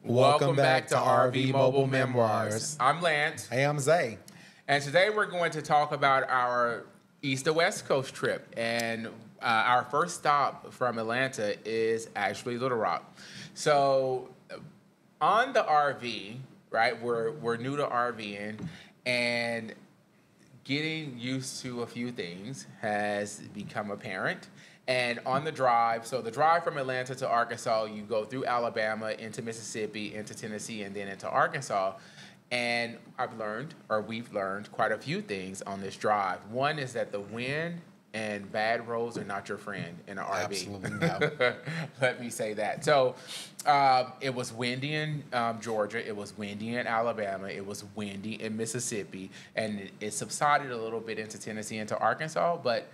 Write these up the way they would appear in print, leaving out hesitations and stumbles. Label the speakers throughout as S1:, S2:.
S1: Welcome back to RV Mobile Memoirs. I'm Lance.
S2: Hey, I'm Zay.
S1: And today we're going to talk about our East to West Coast trip. And our first stop from Atlanta is actually Little Rock. So on the RV, right, we're new to RVing, and getting used to a few things has become apparent. And on the drive, so the drive from Atlanta to Arkansas, you go through Alabama, into Mississippi, into Tennessee, and then into Arkansas. And we've learned quite a few things on this drive. One is that the wind and bad roads are not your friend in an RV.
S2: Absolutely no.
S1: Let me say that. So it was windy in Georgia. It was windy in Alabama. It was windy in Mississippi. And it subsided a little bit into Tennessee, into Arkansas. But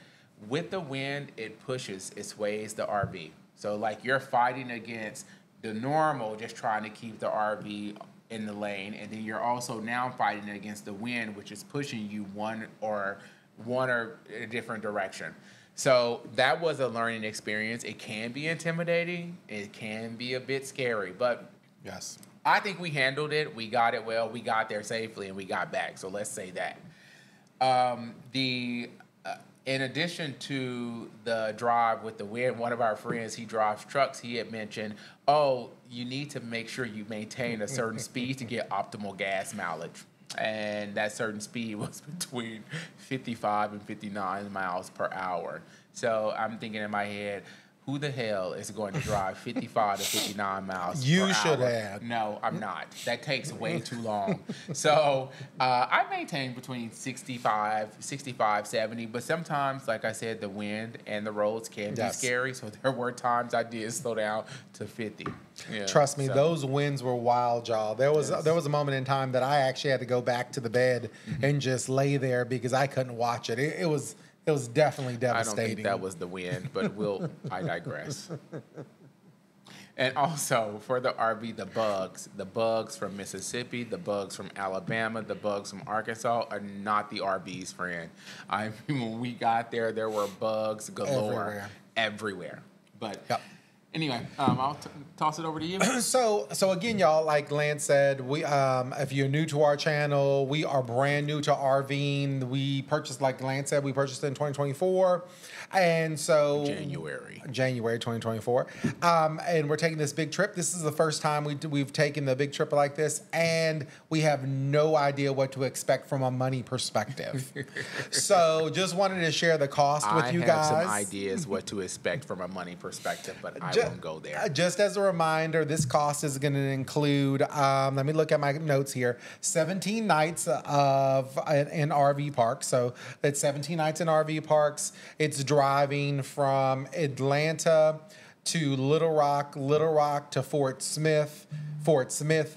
S1: with the wind, it sways the RV. So like you're fighting against the normal, just trying to keep the RV in the lane, and then you're also now fighting against the wind, which is pushing you one or a different direction. So that was a learning experience. It can be intimidating. It can be a bit scary, but
S2: Yes.
S1: I think we handled it. We got it well. We got there safely, and we got back. So let's say that. In addition to the drive with the wind, one of our friends, he drives trucks, he had mentioned, you need to make sure you maintain a certain speed to get optimal gas mileage. And that certain speed was between 55 and 59 miles per hour. So I'm thinking in my head, who the hell is going to drive 55 to 59 miles per hour?
S2: You should have.
S1: No, I'm not. That takes way too long. So I maintain between 65, 70. But sometimes, like I said, the wind and the roads can be scary. So there were times I did slow down to 50. Yeah,
S2: Trust me, those winds were wild, y'all. There was a moment in time that I actually had to go back to the bed and just lay there because I couldn't watch it. It was definitely devastating.
S1: I don't think that was the wind, but I digress. And also for the RV, the bugs from Mississippi, the bugs from Alabama, the bugs from Arkansas are not the RV's friend. I mean, when we got there, there were bugs galore everywhere. But anyway, I'll toss it over to you.
S2: So again, y'all, like Lance said, we if you're new to our channel, we are brand new to RVing. We purchased, like Lance said, we purchased in 2024, and so January 2024, and we're taking this big trip. This is the first time we've taken the big trip like this, and we have no idea what to expect from a money perspective. So just wanted to share the cost with you guys.
S1: I have some ideas what to expect from a money perspective, but I won't go there.
S2: Just as a reminder, this cost is going to include, let me look at my notes here, 17 nights in RV parks. So it's 17 nights in RV parks. It's driving from Atlanta to Little Rock to Fort Smith,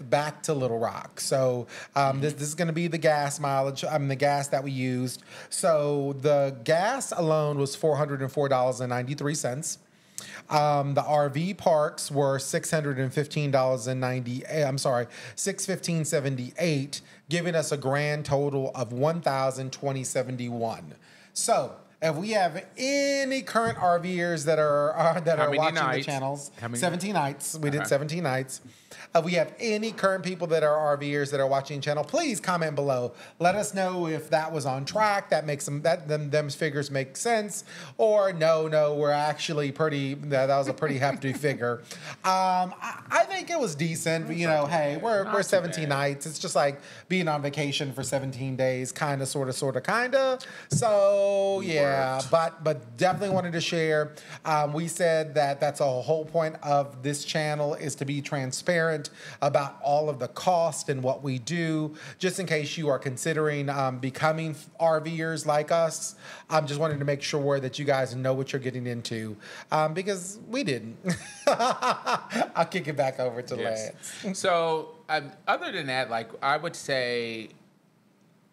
S2: back to Little Rock. So this is going to be the gas mileage, the gas that we used. So the gas alone was $404.93. The RV parks were $615.78, giving us a grand total of $1,020.71. So if we have any current RVers that are watching the channels, 17 nights. We did 17 nights. We have any current people that are RVers that are watching the channel, please comment below. Let us know if that was on track. That makes them figures make sense, or no, we're actually that was a pretty hefty figure. I think it was decent. You know, hey, we're 17 nights. It's just like being on vacation for 17 days, kind of, sort of. So yeah, but definitely wanted to share. We said that's a whole point of this channel is to be transparent about all of the cost and what we do, just in case you are considering becoming RVers like us. Just wanted to make sure that you guys know what you're getting into, because we didn't. I'll kick it back over to Lance.
S1: So other than that, like I would say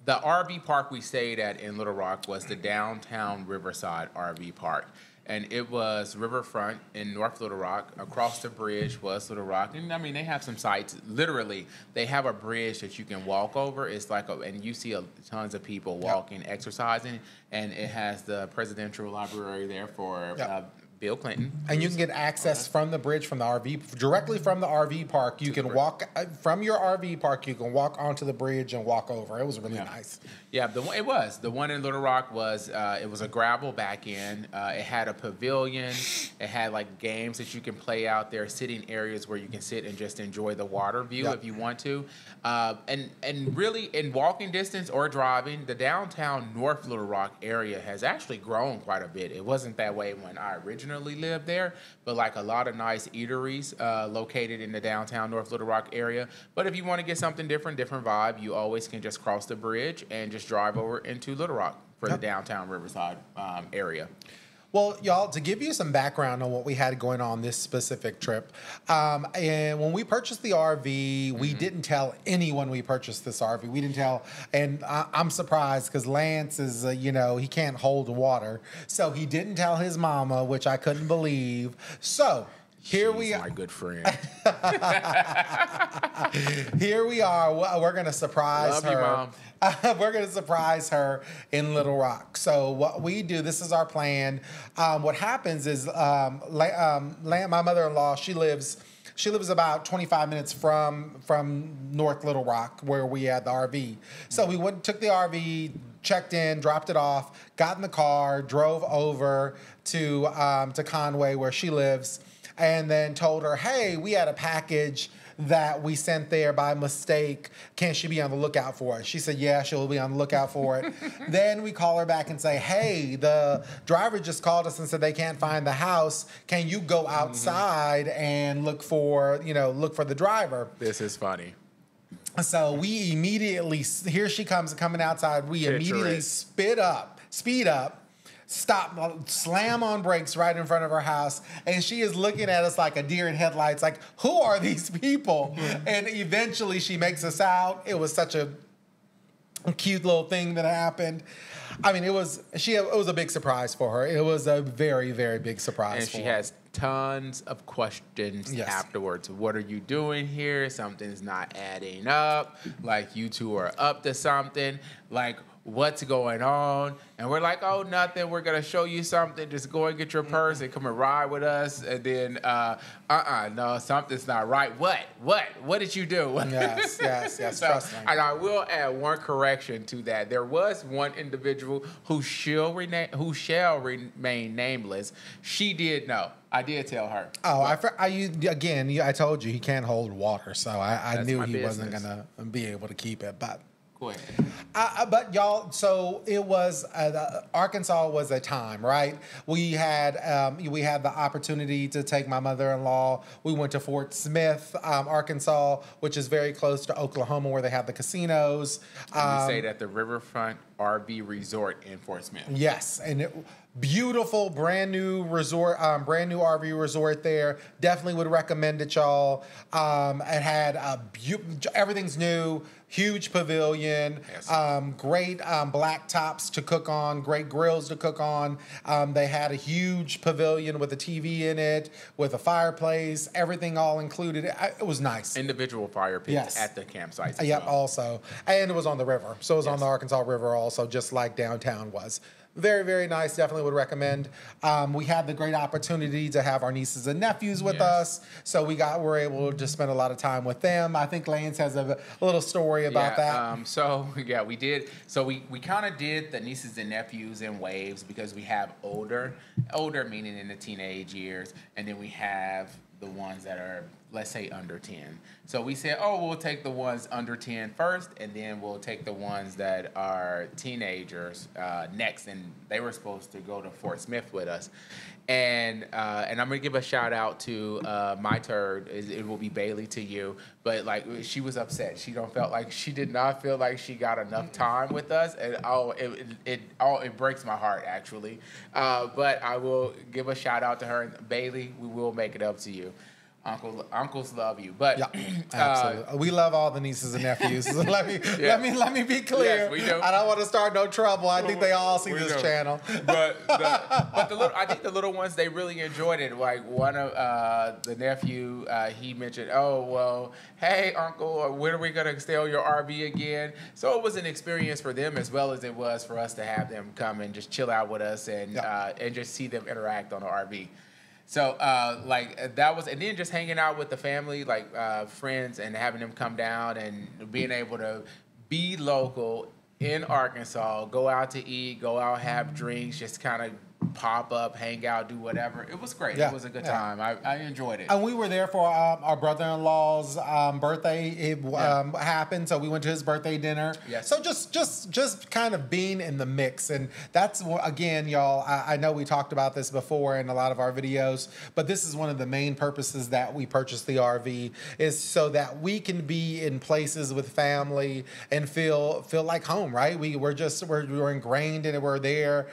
S1: the RV park we stayed at in Little Rock was the downtown Riverside RV park. And it was riverfront in North Little Rock. Across the bridge was Little Rock. And I mean, they have some sites. Literally, they have a bridge that you can walk over. It's like and you see tons of people walking, exercising. And it has the presidential library there for Bill Clinton.
S2: And you can get access from the bridge, from the RV, directly from the RV park. You can walk from your RV park. You can walk onto the bridge and walk over. It was really nice.
S1: Yeah, the one in Little Rock was it was a gravel back end. It had a pavilion. It had like games that you can play out there, sitting areas where you can sit and just enjoy the water view if you want to. And really, in walking distance or driving, the downtown North Little Rock area has actually grown quite a bit. It wasn't that way when I originally lived there, but like a lot of nice eateries located in the downtown North Little Rock area. But if you want to get something different vibe, you always can just cross the bridge and just drive over into Little Rock for the downtown Riverside area.
S2: Well, y'all, to give you some background on what we had going on this specific trip, and when we purchased the RV, we didn't tell anyone we purchased this RV. We didn't tell, and I'm surprised because Lance is, he can't hold water, so he didn't tell his mama, which I couldn't believe. So here we are,
S1: my good friend.
S2: Here we are. We're gonna surprise her.
S1: Love you, Mom.
S2: We're going to surprise her in Little Rock. So what we do, this is our plan. What happens is my mother-in-law, she lives about 25 minutes from North Little Rock, where we had the RV. So we took the RV, checked in, dropped it off, got in the car, drove over to Conway, where she lives, and then told her, hey, we had a package that we sent there by mistake. Can she be on the lookout for it? She said, yeah, she'll be on the lookout for it. Then we call her back and say, hey, the driver just called us and said they can't find the house. Can you go outside and look for the driver?
S1: This is funny.
S2: So we immediately, here she comes coming outside. We immediately speed up, stop, slam on brakes right in front of her house, and she is looking at us like a deer in headlights, like, who are these people? And eventually she makes us out. It was such a cute little thing that happened. I mean, it was a big surprise for her. It was a very, very big surprise
S1: and
S2: for
S1: she
S2: her.
S1: has tons of questions afterwards. What are you doing here? Something's not adding up. Like, you two are up to something. Like, what's going on? And we're like, oh, nothing. We're going to show you something. Just go and get your purse and come and ride with us. And then, no, something's not right. What did you do?
S2: Yes,
S1: So,
S2: trust me.
S1: and I will add one correction to that. There was one individual who shall remain nameless. She did know. I did tell her.
S2: Oh, I told you he can't hold water, so I knew he wasn't going to be able to keep it, but...
S1: Go ahead.
S2: But y'all, so it was Arkansas was a time, right? We had the opportunity to take my mother-in-law. We went to Fort Smith, Arkansas, which is very close to Oklahoma, where they have the casinos.
S1: We stayed at the Riverfront RV Resort in Fort Smith.
S2: Yes, and beautiful, brand new resort, brand new RV resort there. Definitely would recommend it, y'all. It had everything's new. Huge pavilion, great black tops to cook on, great grills to cook on. They had a huge pavilion with a TV in it, with a fireplace, everything all included. It was nice.
S1: Individual fire pits at the campsites.
S2: Yep, also. And it was on the river. So it was on the Arkansas River also, just like downtown was. Very, very nice. Definitely would recommend. We had the great opportunity to have our nieces and nephews with us, so we're able to spend a lot of time with them. I think Lance has a little story about that.
S1: We did. So we kind of did the nieces and nephews in waves, because we have older meaning in the teenage years, and then we have the ones that are, let's say, under 10. So we said, we'll take the ones under 10 first, and then we'll take the ones that are teenagers next. And they were supposed to go to Fort Smith with us. And I'm going to give a shout out to my turd. It will be Bailey to you. But like, she was upset. She did not feel like she got enough time with us. And it breaks my heart, actually. But I will give a shout out to her. Bailey, we will make it up to you. Uncles love you, but
S2: absolutely, we love all the nieces and nephews. let me be clear.
S1: Yes, we do.
S2: I don't want to start no trouble. I think they all see this channel.
S1: But I think the little ones, they really enjoyed it. Like, one of the nephew, he mentioned, hey uncle, when are we gonna stay on your RV again? So it was an experience for them as well as it was for us to have them come and just chill out with us and just see them interact on the RV. So like that was, and then just hanging out with the family, like friends, and having them come down and being able to be local in Arkansas, go out to eat, go out, have drinks, just kind of pop up, hang out, do whatever. It was great.
S2: Yeah,
S1: It was a good time. I enjoyed it.
S2: And we were there for our brother-in-law's birthday. It happened, so we went to his birthday dinner.
S1: Yes.
S2: So just kind of being in the mix, and that's again, y'all. I know we talked about this before in a lot of our videos, but this is one of the main purposes that we purchased the RV is so that we can be in places with family and feel like home. Right? We're ingrained in it. We're there.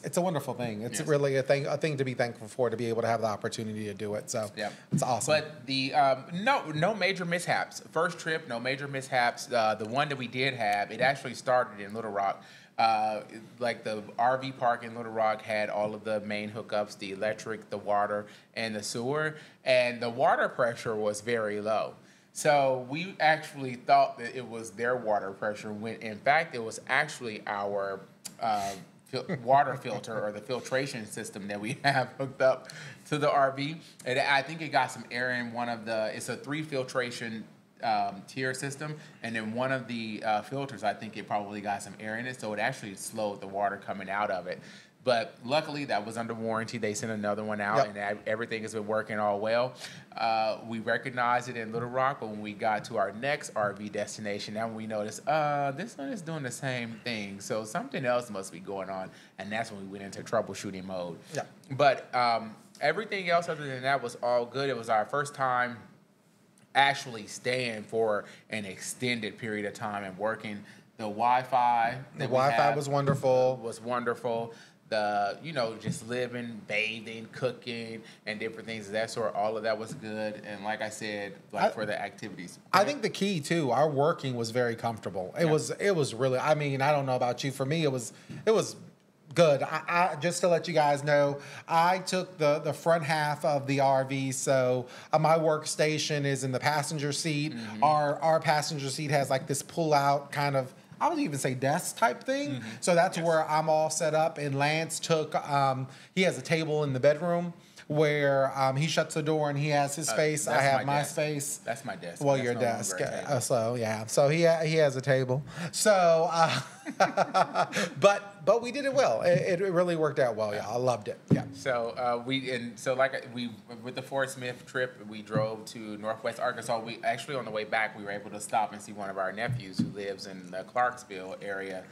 S2: It's a wonderful thing. It's really a thing to be thankful for, to be able to have the opportunity to do it. So it's awesome.
S1: But the no major mishaps. First trip, no major mishaps. The one that we did have, it actually started in Little Rock. Like the RV park in Little Rock had all of the main hookups, the electric, the water, and the sewer, and the water pressure was very low. So we actually thought that it was their water pressure, when in fact it was actually our water filter or the filtration system that we have hooked up to the RV. And I think it got some air in one of the, it's a 3 filtration tier system, and then one of the filters, I think it probably got some air in it, so it actually slowed the water coming out of it. But luckily, that was under warranty. They sent another one out, and everything has been working all well. We recognized it in Little Rock, but when we got to our next RV destination, now we noticed, this one is doing the same thing. So something else must be going on, and that's when we went into troubleshooting mode. Yeah. But everything else other than that was all good. It was our first time actually staying for an extended period of time and working. The Wi-Fi
S2: was wonderful.
S1: Was wonderful. The, just living, bathing, cooking, and different things of that sort. All of that was good. And like I said, for the activities.
S2: I think the key too, our working was very comfortable. It was really, I mean, I don't know about you. For me, it was good. I just to let you guys know, I took the front half of the RV, so my workstation is in the passenger seat. Mm-hmm. Our passenger seat has like this pull-out kind of, I would even say desk type thing. Mm-hmm. So that's where I'm all set up. And Lance took, he has a table in the bedroom where he shuts the door and he has his space. I have my space.
S1: That's my desk.
S2: Well, your desk. So he has a table. So, but we did it well. It really worked out well, y'all. I loved it. Yeah.
S1: So with the Fort Smith trip, we drove to Northwest Arkansas. We actually, on the way back, we were able to stop and see one of our nephews who lives in the Clarksville area.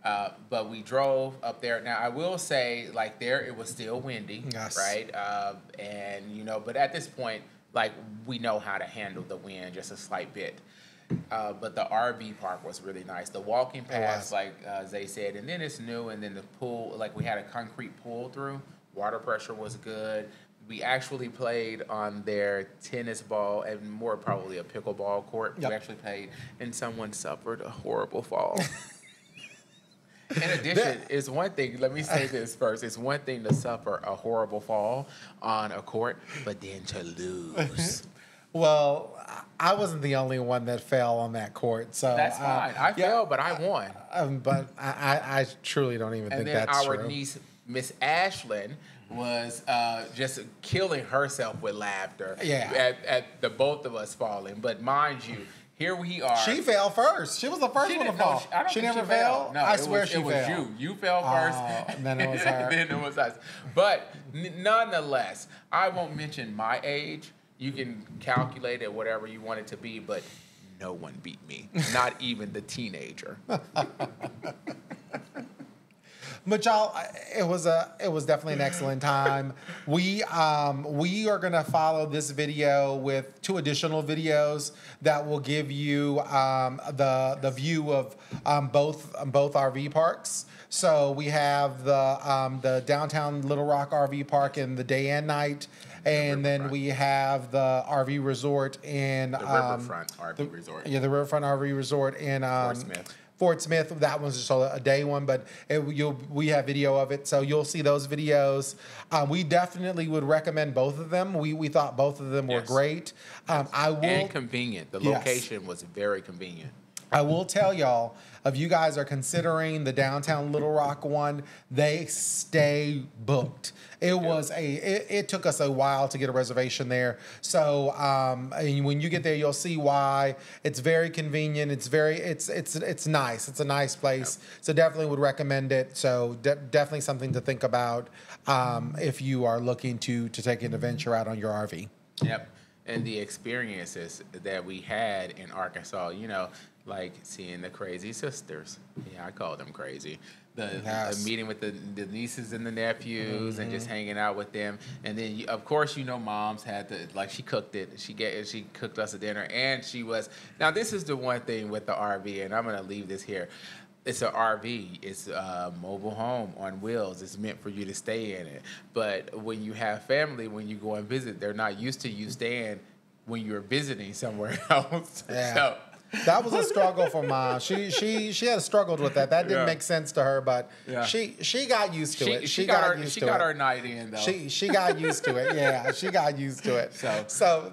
S1: But we drove up there. Now, I will say, like, there, it was still windy, right? But at this point, like, we know how to handle the wind just a slight bit. But the RV park was really nice. The walking paths, like Zay said, and then it's new, and then the pool, like, we had a concrete pool through. Water pressure was good. We actually played on their tennis ball and more probably a pickleball court. Yep. We actually played, and someone suffered a horrible fall. In addition, it's one thing, let me say this first, it's one thing to suffer a horrible fall on a court, but then to lose.
S2: Well, I wasn't the only one that fell on that court, so
S1: that's fine. I fell, but I won.
S2: But I truly don't even think that's true.
S1: And then our niece, Miss Ashlyn, was just killing herself with laughter at the both of us falling. But mind you, here we are.
S2: She fell first. She was the first one to fall. She never fell?
S1: No, I swear she fell. It was you. You fell first.
S2: And then it was her.
S1: Then it was us. But nonetheless, I won't mention my age. You can calculate it whatever you want it to be, but no one beat me. Not even the teenager.
S2: But y'all, it was definitely an excellent time. We are gonna follow this video with 2 additional videos that will give you the view of both RV parks. So we have the downtown Little Rock RV Park in the day and night. And then we have the RV resort in
S1: the Riverfront RV Resort.
S2: Yeah, the Riverfront RV Resort in Fort Smith. That one's just a day one, but we have video of it, so you'll see those videos. We definitely would recommend both of them. We thought both of them were great.
S1: And convenient. The location was very convenient.
S2: I will tell y'all, if you guys are considering the downtown Little Rock one, they stay booked. It took us a while to get a reservation there. So and when you get there, you'll see why. It's very convenient. It's nice. It's a nice place. Yep. So definitely would recommend it. So definitely something to think about if you are looking to take an adventure out on your RV.
S1: Yep. And the experiences that we had in Arkansas, you know, like seeing the crazy sisters. Yeah, I call them crazy. The meeting with the nieces and the nephews, and just hanging out with them. And then, of course, you know, mom's had she cooked it. She cooked us a dinner, and she was. Now, this is the one thing with the RV, and I'm going to leave this here. It's an RV. It's a mobile home on wheels. It's meant for you to stay in it. But when you have family, when you go and visit, they're not used to you staying when you're visiting somewhere else.
S2: Yeah.
S1: So,
S2: that was a struggle for Mom. She had struggled with that. That didn't make sense to her, but she got used to it. She got
S1: her night in though.
S2: She got used to it. Yeah, she got used to it. So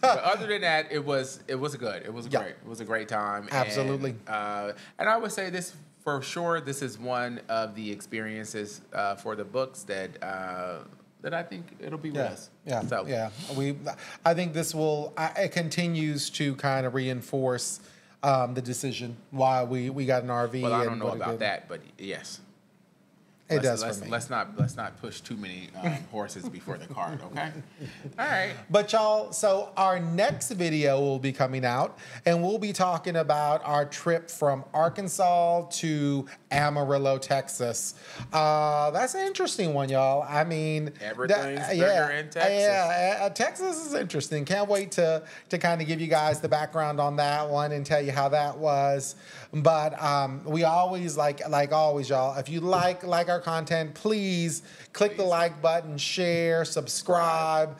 S1: but other than that, it was good. It was great. It was a great time.
S2: Absolutely.
S1: And I would say this for sure. This is one of the experiences for the books that I think it'll be with us.
S2: Yeah. So. Yeah. I think this it continues to kind of reinforce the decision why we got an RV.
S1: Well, I don't know about that, but yes.
S2: It does for me.
S1: Let's not push too many horses before the cart, okay? All right.
S2: But y'all, so our next video will be coming out, and we'll be talking about our trip from Arkansas to Amarillo, Texas. That's an interesting one, y'all. I mean,
S1: everything's bigger in Texas.
S2: Yeah, Texas is interesting. Can't wait to kind of give you guys the background on that one and tell you how that was. But we always like always, y'all. If you like our content, please click the like button, share, subscribe.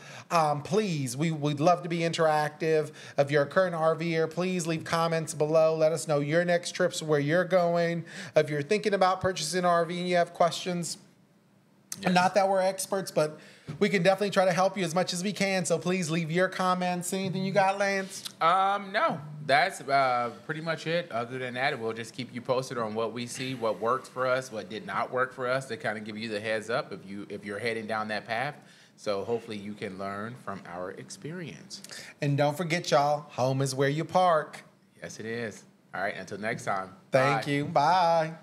S2: Please, we'd love to be interactive. If you're a current RVer, please leave comments below. Let us know your next trips, where you're going. If you're thinking about purchasing an RV and you have questions, not that we're experts, but we can definitely try to help you as much as we can. So please leave your comments. Anything you got, Lance?
S1: No. That's pretty much it. Other than that, we'll just keep you posted on what we see, what works for us, what did not work for us, to kind of give you the heads up if you're heading down that path. So hopefully you can learn from our experience.
S2: And don't forget, y'all, home is where you park.
S1: Yes, it is. All right, until next time.
S2: Thank you. Bye.